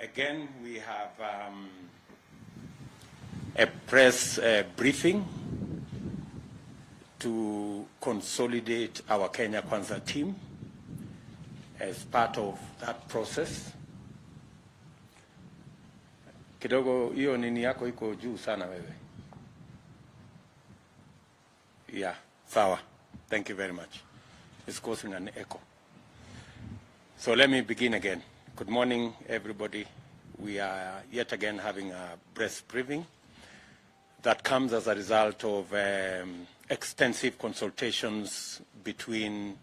Again, we have a press briefing to consolidate our Kenya Kwanza team. As part of that process, kidogo hiyo nini yako iko juu sana wewe. Yeah, sawa. Thank you very much. It's causing an echo. So let me begin again. Good morning, everybody. We are yet again having a press briefing that comes as a result of extensive consultations between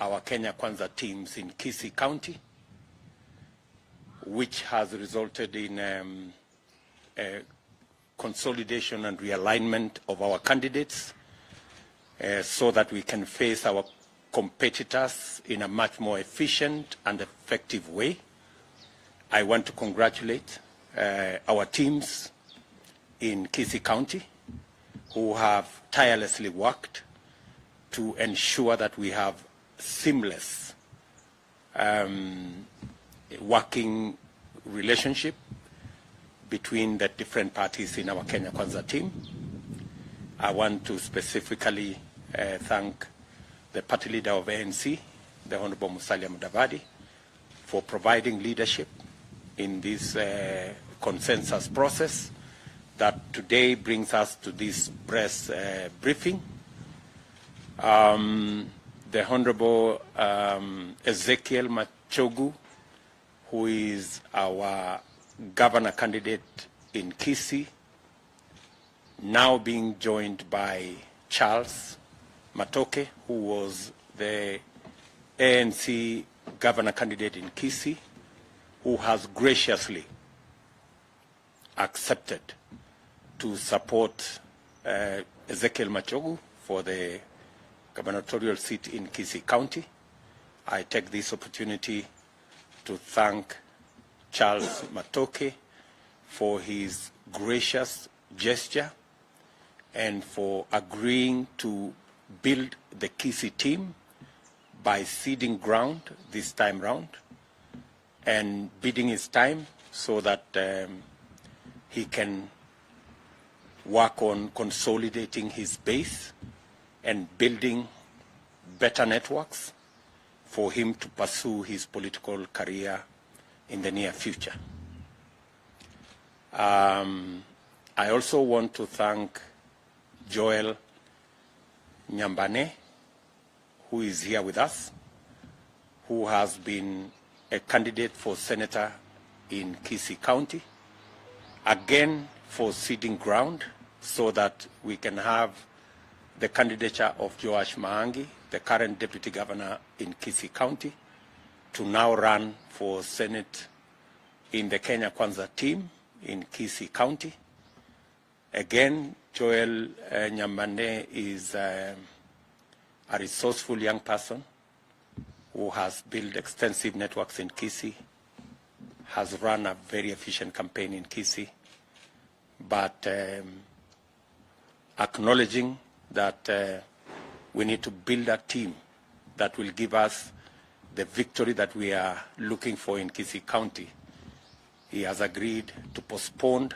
our Kenya Kwanza teams in Kisii County, which has resulted in a consolidation and realignment of our candidates so that we can face our competitors in a much more efficient and effective way. I want to congratulate our teams in Kisii County who have tirelessly worked to ensure that we have seamless working relationship between the different parties in our Kenya Kwanza team. I want to specifically thank the party leader of ANC, the Honorable Musalia Mudavadi, for providing leadership in this consensus process that today brings us to this press briefing. The Honorable Ezekiel Machogu, who is our governor candidate in Kisii, now being joined by Charles Matoke, who was the ANC governor candidate in Kisii, who has graciously accepted to support Ezekiel Machogu for the gubernatorial seat in Kisii County. I take this opportunity to thank Charles Matoke for his gracious gesture and for agreeing to build the Kisii team by ceding ground this time round and bidding his time so that he can work on consolidating his base and building better networks for him to pursue his political career in the near future. I also want to thank Joel Nyambane, who is here with us, who has been a candidate for senator in Kisii County, again for ceding ground so that we can have the candidature of Joash Maangi, the current deputy governor in Kisii County, to now run for Senate in the Kenya Kwanza team in Kisii County. Again, Joel Nyambane is a resourceful young person who has built extensive networks in Kisii, has run a very efficient campaign in Kisii, but acknowledging that we need to build a team that will give us the victory that we are looking for in Kisii County. He has agreed to postpone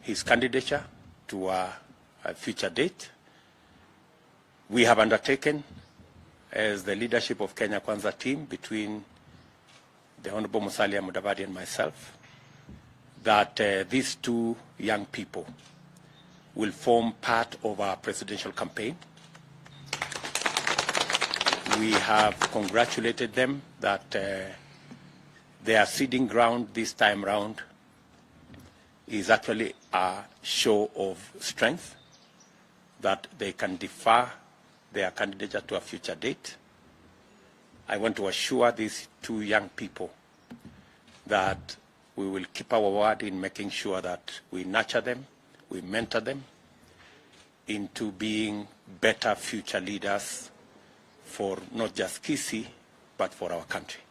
his candidature to a future date. We have undertaken, as the leadership of Kenya Kwanza team between the Honorable Musalia Mudavadi and myself, that these two young people will form part of our presidential campaign. We have congratulated them that they are ceding ground this time round is actually a show of strength, that they can defer their candidature to a future date. I want to assure these two young people that we will keep our word in making sure that we nurture them, we mentor them into being better future leaders for not just Kisii, but for our country.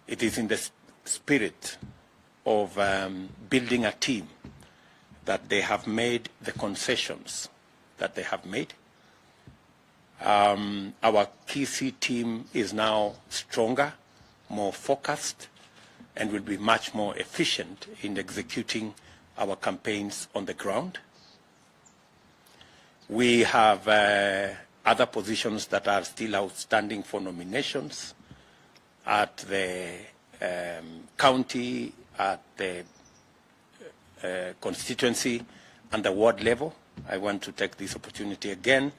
It is in the spirit of building a team that they have made the concessions that they have made. Our Kisii team is now stronger, more focused, and will be much more efficient in executing our campaigns on the ground. We have other positions that are still outstanding for nominations at the county, at the constituency and the ward level. I want to take this opportunity again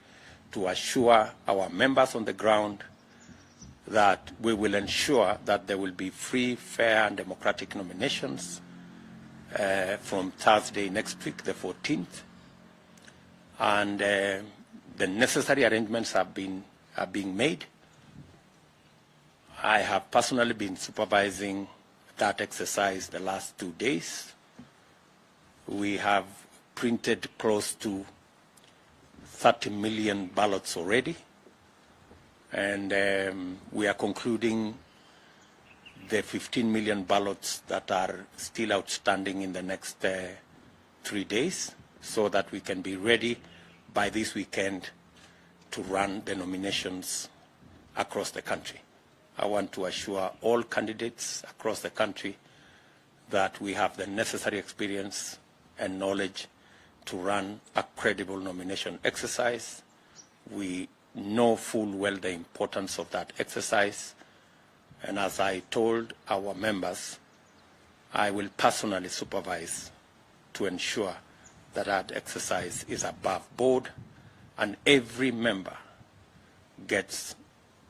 to assure our members on the ground that we will ensure that there will be free, fair and democratic nominations from Thursday next week, the 14th. And the necessary arrangements are being made. I have personally been supervising that exercise the last 2 days. We have printed close to 30 million ballots already, and we are concluding the 15 million ballots that are still outstanding in the next 3 days, so that we can be ready by this weekend to run the nominations across the country. I want to assure all candidates across the country that we have the necessary experience and knowledge to run a credible nomination exercise. We know full well the importance of that exercise, and as I told our members, I will personally supervise to ensure that that exercise is above board and every member gets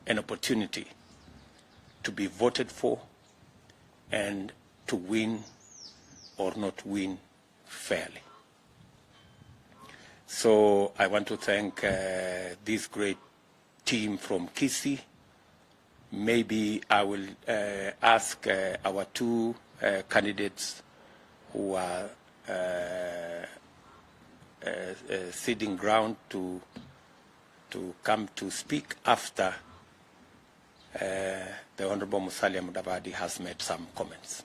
an opportunity to be voted for and to win or not win fairly. So I want to thank this great team from Kisii. Maybe I will ask our two candidates who are ceding ground to come to speak after the Honorable Musalia Mudavadi has made some comments.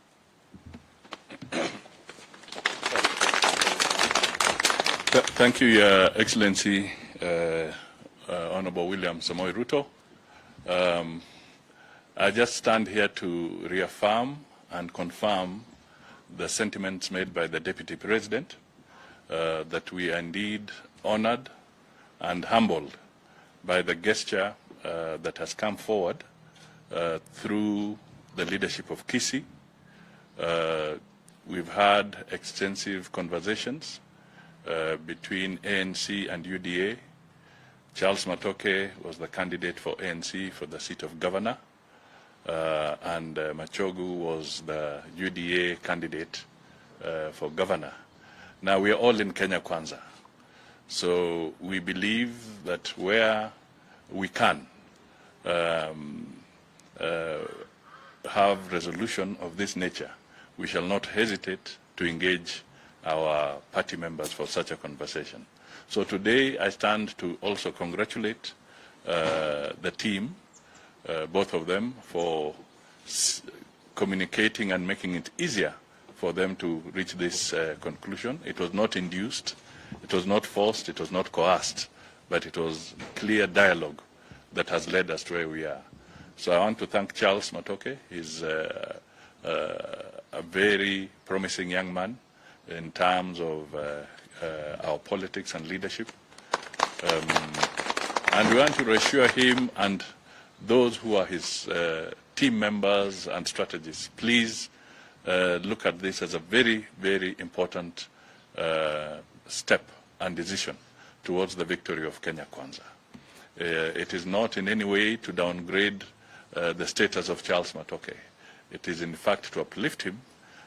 Thank you, Your Excellency, Honorable William Samoei Ruto. I just stand here to reaffirm and confirm the sentiments made by the Deputy President, that we are indeed honored and humbled by the gesture that has come forward through the leadership of Kisii. We've had extensive conversations between ANC and UDA. Charles Matoke was the candidate for ANC for the seat of governor, and Machogu was the UDA candidate for governor. Now we are all in Kenya Kwanza, so we believe that where we can have resolution of this nature, we shall not hesitate to engage our party members for such a conversation. So today I stand to also congratulate the team, both of them, for communicating and making it easier for them to reach this conclusion. It was not induced, it was not forced, it was not coerced, but it was clear dialogue that has led us to where we are. So I want to thank Charles Matoke. He's a very promising young man in terms of our politics and leadership. And we want to reassure him and those who are his team members and strategists, please look at this as a very, very important step and decision towards the victory of Kenya Kwanza. It is not in any way to downgrade the status of Charles Matoke. It is in fact to uplift him,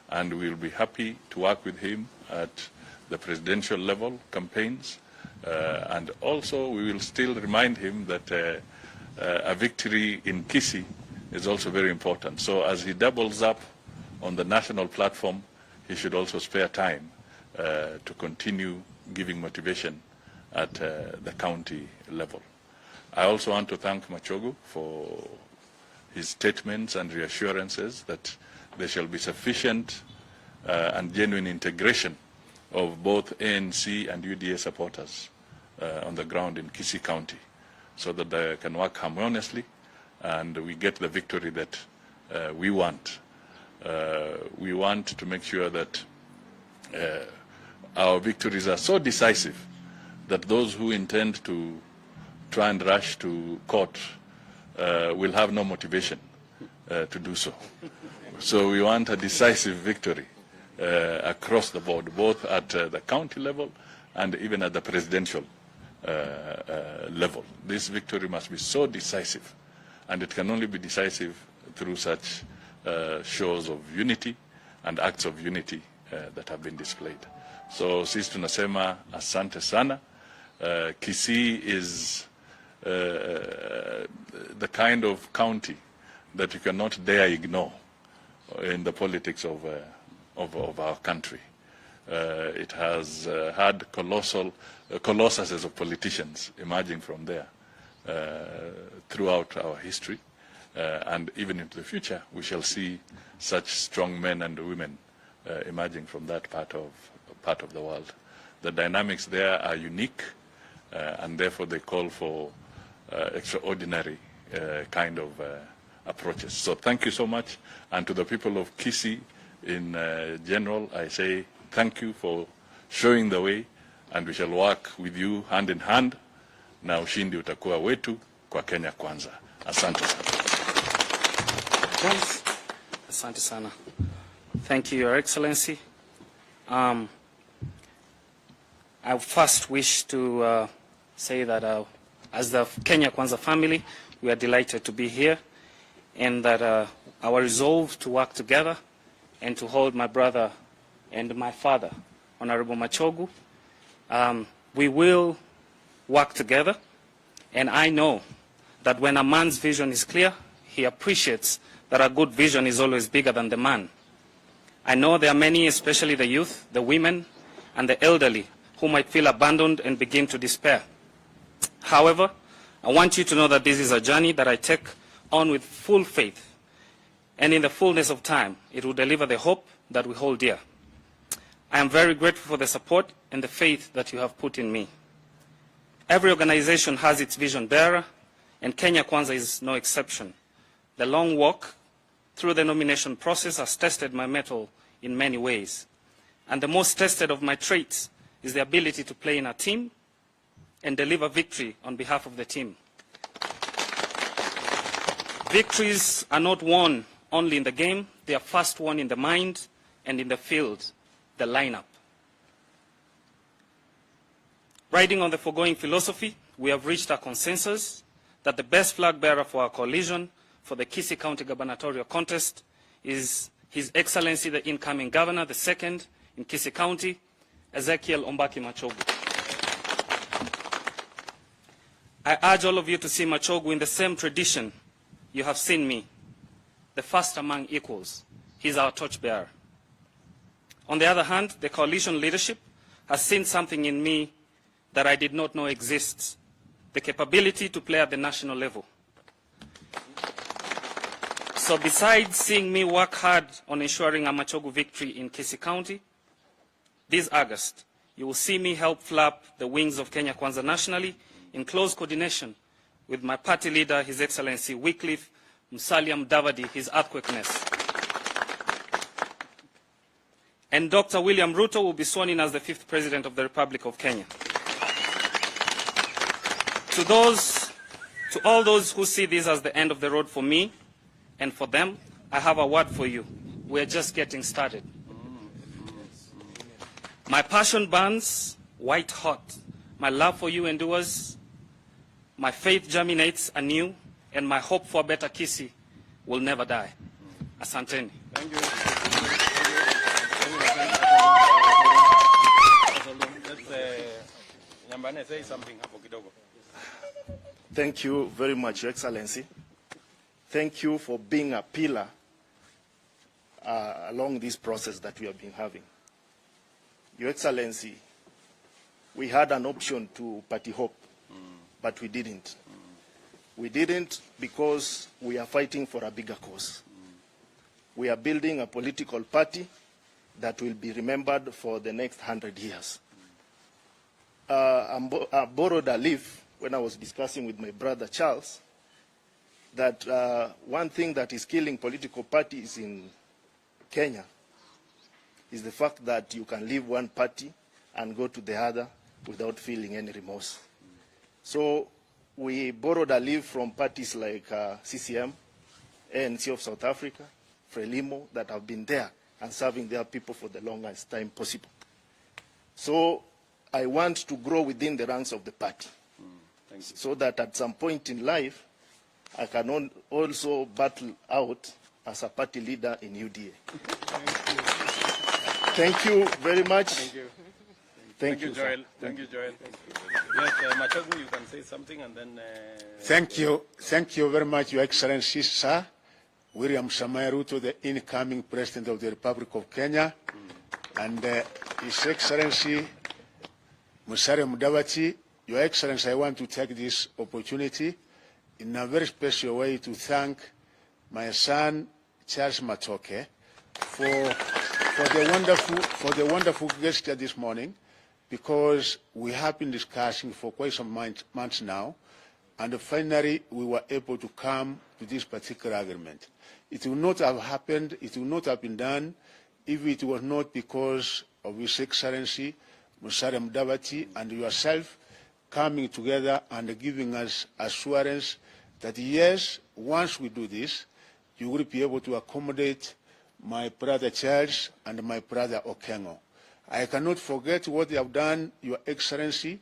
and we will be happy to work with him at the presidential level campaigns. And also we will still remind him that a victory in Kisii is also very important. So as he doubles up on the national platform, he should also spare time to continue giving motivation at the county level. I also want to thank Machogu for his statements and reassurances that there shall be sufficient and genuine integration of both ANC and UDA supporters on the ground in Kisii County, so that they can work harmoniously and we get the victory that we want. We want to make sure that our victories are so decisive that those who intend to try and rush to court will have no motivation to do so. So we want a decisive victory across the board, both at the county level and even at the presidential level. This victory must be so decisive, and it can only be decisive through such shows of unity and acts of unity that have been displayed. So sisi tunasema asante sana. Kisii is the kind of county that you cannot dare ignore in the politics of our country. It has had colossuses of politicians emerging from there throughout our history, and even into the future we shall see such strong men and women emerging from that part of the world. The dynamics there are unique, and therefore they call for extraordinary kind of approaches. So thank you so much, and to the people of Kisii in general, I say thank you for showing the way, and we shall work with you hand in hand, na ushindi utakuwa wetu kwa Kenya Kwanza. Asante sana. Asante sana. Thank you, Your Excellency. I first wish to say that as the Kenya Kwanza family, we are delighted to be here, and that our resolve to work together and to hold my brother and my father, Honorable Machogu, we will work together, and I know that when a man's vision is clear, he appreciates that a good vision is always bigger than the man. I know there are many, especially the youth, the women, and the elderly, who might feel abandoned and begin to despair. However, I want you to know that this is a journey that I take on with full faith, and in the fullness of time, it will deliver the hope that we hold dear. I am very grateful for the support and the faith that you have put in me. Every organization has its vision bearer, and Kenya Kwanza is no exception. The long walk through the nomination process has tested my mettle in many ways. And the most tested of my traits is the ability to play in a team and deliver victory on behalf of the team. Victories are not won only in the game, they are first won in the mind and in the field, the lineup. Riding on the foregoing philosophy, we have reached a consensus that the best flag bearer for our coalition for the Kisii County gubernatorial contest is His Excellency the incoming governor, the second in Kisii County, Ezekiel Ombaki Machogu. I urge all of you to see Machogu in the same tradition you have seen me, the first among equals. He's our torchbearer. On the other hand, the coalition leadership has seen something in me that I did not know exists, the capability to play at the national level. So besides seeing me work hard on ensuring a Machogu victory in Kisii County, this August, you will see me help flap the wings of Kenya Kwanza nationally in close coordination with my party leader, His Excellency Wycliffe Musalia Mudavadi, His earthquakeness. And Dr. William Ruto will be sworn in as the 5th President of the Republic of Kenya. To all those who see this as the end of the road for me and for them, I have a word for you. We're just getting started. My passion burns white hot. My love for you endures. My faith germinates anew, and my hope for a better Kisii will never die. Asanteni. Thank you. Nyambane, say something hapo kidogo. Thank you very much, Your Excellency. Thank you for being a pillar along this process that we have been having. Your Excellency, we had an option to party hop, but we didn't. We didn't because we are fighting for a bigger cause. We are building a political party that will be remembered for the next 100 years. I borrowed a leaf when I was discussing with my brother Charles that one thing that is killing political parties in Kenya is the fact that you can leave one party and go to the other without feeling any remorse. So we borrowed a leave from parties like CCM, ANC of South Africa, Frelimo, that have been there and serving their people for the longest time possible. So I want to grow within the ranks of the party, so that at some point in life, I can also battle out as a party leader in UDA. Thank you very much. Thank you. Thank you, Joel. Thank you, Joel. Yes, Machogu, you can say something and then... Thank you. Thank you very much, Your Excellency, sir. William Samoei Ruto, the incoming President of the Republic of Kenya, and His Excellency Musalia Mudavadi. Your Excellency, I want to take this opportunity in a very special way to thank my son, Charles Matoke, for the wonderful gesture this morning, because we have been discussing for quite some months now, and finally we were able to come to this particular agreement. It would not have happened, it would not have been done if it was not because of His Excellency Musalia Mudavadi and yourself coming together and giving us assurance that yes, once we do this, you will be able to accommodate my brother Charles and my brother Okengo. I cannot forget what they have done, Your Excellency,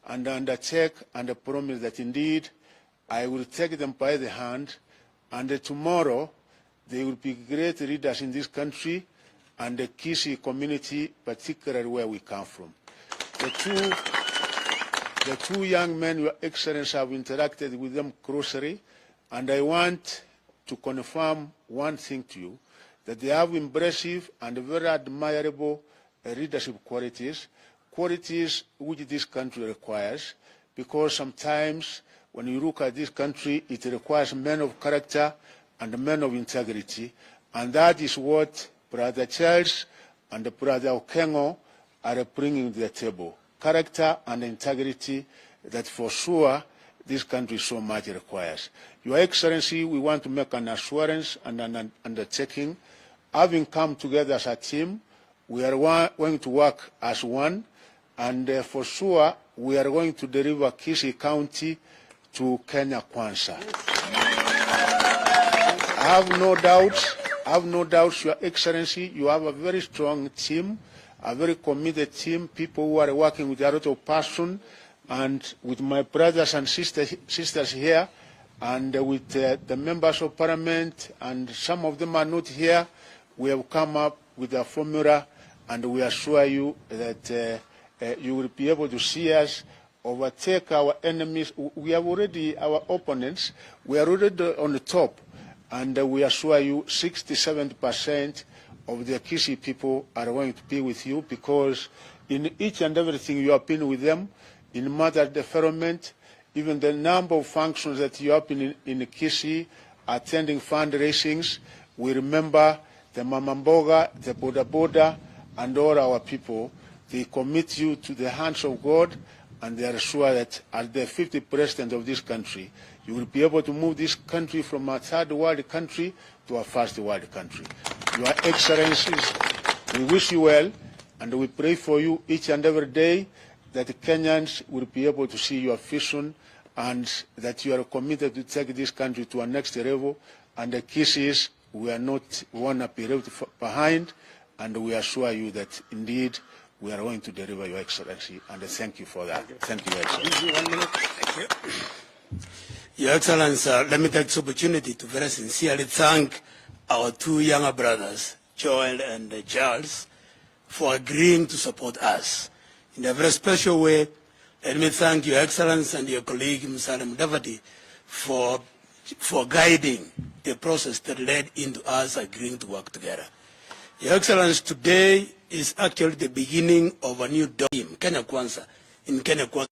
and undertake and promise that indeed I will take them by the hand, and tomorrow they will be great leaders in this country and the Kisii community, particularly where we come from. The two young men, Your Excellency, have interacted with them closely, and I want to confirm one thing to you, that they have impressive and very admirable leadership qualities, qualities which this country requires, because sometimes when you look at this country, it requires men of character and men of integrity, and that is what Brother Charles and Brother Okengo are bringing to the table. Character and integrity that for sure this country so much requires. Your Excellency, we want to make an assurance and an undertaking. Having come together as a team, we are going to work as one, and for sure we are going to deliver Kisii County to Kenya Kwanza. I have no doubts, Your Excellency, you have a very strong team, a very committed team, people who are working with a lot of passion, and with my brothers and sisters here, and with the members of parliament, and some of them are not here, we have come up with a formula, and we assure you that you will be able to see us overtake our enemies. We have already, our opponents, we are already on the top, and we assure you 67% of the Kisii people are going to be with you, because in each and everything you have been with them, in mother development, even the number of functions that you have been in Kisii, attending fundraisings. We remember the Mama Mboga, the Boda Boda, and all our people. They commit you to the hands of God, and they are sure that as the 50th president of this country, you will be able to move this country from a third world country to a first world country. Your Excellencies, we wish you well, and we pray for you each and every day that the Kenyans will be able to see your vision, and that you are committed to take this country to a next level, and the Kisiis, we want to be left behind, and we assure you that indeed we are going to deliver, Your Excellency, and thank you for that. Thank you, Your Excellency. 1 minute. Thank you. Your Excellency, let me take this opportunity to very sincerely thank our two younger brothers, Joel and Charles, for agreeing to support us. In a very special way, let me thank Your Excellency and your colleague, Musalia Mudavadi, for guiding the process that led into us agreeing to work together. Your Excellency, today is actually the beginning of a new team, Kenya Kwanza, in Kenya Kwanza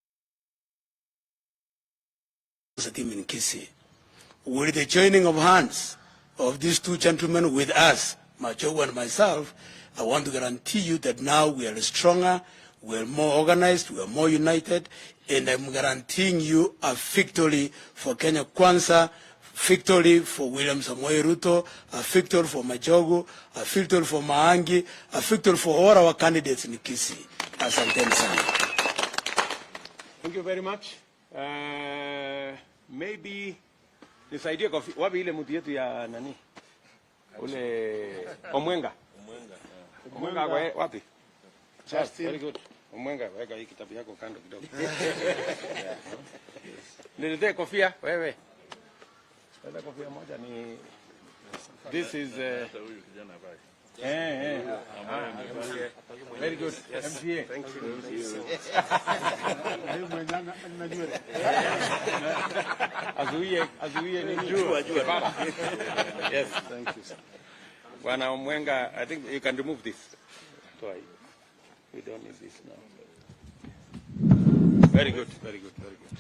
team in Kisii. With the joining of hands of these two gentlemen with us, Machogu and myself, I want to guarantee you that now we are stronger, we are more organized, we are more united, and I'm guaranteeing you a victory for Kenya Kwanza victory for William Samoei Ruto, a victory for Majogo, a victory for Maangi, a victory for all our candidates in Kisii. Asanteni sana. Thank you very much. Maybe nisaidie kwa wapi ile mtu yetu ya nani? Ule Omwenga. Omwenga wapi? Justin. Very good. Omwenga, weka hii kitabu yako kando kidogo. Niletee kofia wewe. Leta kofia moja ni this is very good. MCA. Thank you. Azuie ni jua. Yes, thank you. Bwana Omwenga, I think you can remove this. We don't need this now. Very good, very good, very good.